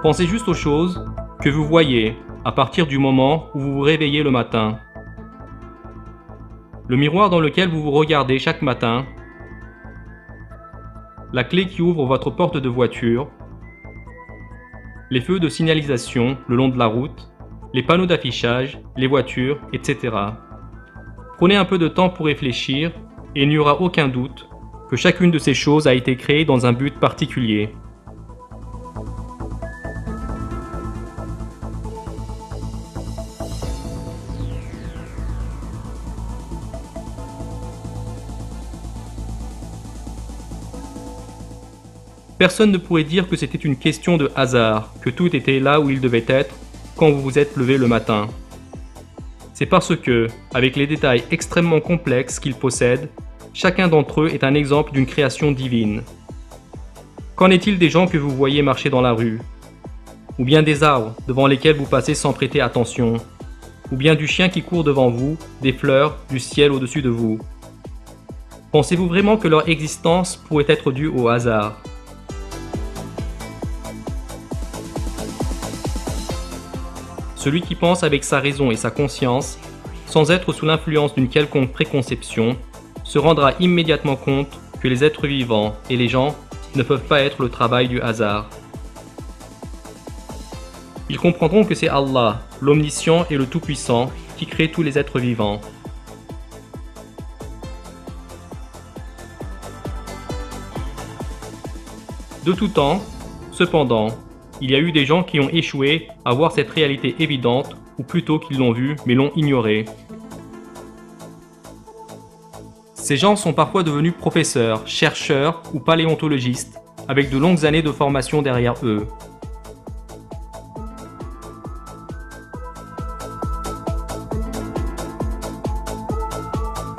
Pensez juste aux choses que vous voyez à partir du moment où vous vous réveillez le matin. Le miroir dans lequel vous vous regardez chaque matin, la clé qui ouvre votre porte de voiture, les feux de signalisation le long de la route, les panneaux d'affichage, les voitures, etc. Prenez un peu de temps pour réfléchir et il n'y aura aucun doute que chacune de ces choses a été créée dans un but particulier. Personne ne pourrait dire que c'était une question de hasard, que tout était là où il devait être quand vous vous êtes levé le matin. C'est parce que, avec les détails extrêmement complexes qu'ils possèdent, chacun d'entre eux est un exemple d'une création divine. Qu'en est-il des gens que vous voyez marcher dans la rue? Ou bien des arbres devant lesquels vous passez sans prêter attention? Ou bien du chien qui court devant vous, des fleurs, du ciel au-dessus de vous? Pensez-vous vraiment que leur existence pourrait être due au hasard? Celui qui pense avec sa raison et sa conscience, sans être sous l'influence d'une quelconque préconception, se rendra immédiatement compte que les êtres vivants et les gens ne peuvent pas être le travail du hasard. Ils comprendront que c'est Allah, l'Omniscient et le Tout-Puissant, qui crée tous les êtres vivants. De tout temps, cependant, il y a eu des gens qui ont échoué à voir cette réalité évidente, ou plutôt qu'ils l'ont vue mais l'ont ignorée. Ces gens sont parfois devenus professeurs, chercheurs ou paléontologistes, avec de longues années de formation derrière eux.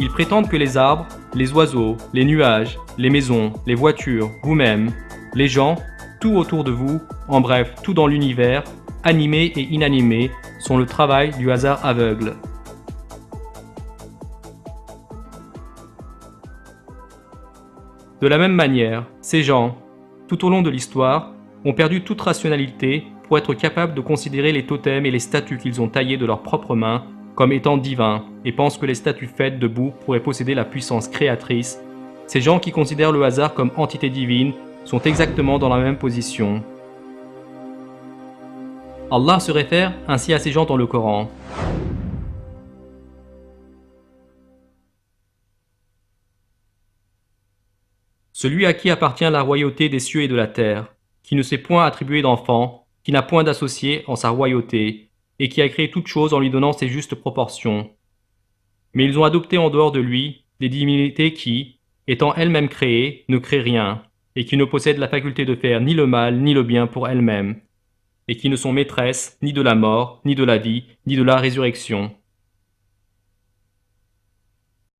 Ils prétendent que les arbres, les oiseaux, les nuages, les maisons, les voitures, vous-même, les gens, tout autour de vous, en bref, tout dans l'univers, animé et inanimé, sont le travail du hasard aveugle. De la même manière, ces gens, tout au long de l'histoire, ont perdu toute rationalité pour être capables de considérer les totems et les statues qu'ils ont taillées de leurs propres mains comme étant divins et pensent que les statues faites de boue pourraient posséder la puissance créatrice. Ces gens qui considèrent le hasard comme entité divine sont exactement dans la même position. Allah se réfère ainsi à ces gens dans le Coran. Celui à qui appartient la royauté des cieux et de la terre, qui ne s'est point attribué d'enfant, qui n'a point d'associé en sa royauté, et qui a créé toute chose en lui donnant ses justes proportions. Mais ils ont adopté en dehors de lui des divinités qui, étant elles-mêmes créées, ne créent rien, et qui ne possèdent la faculté de faire ni le mal ni le bien pour elles-mêmes, et qui ne sont maîtresses ni de la mort, ni de la vie, ni de la résurrection.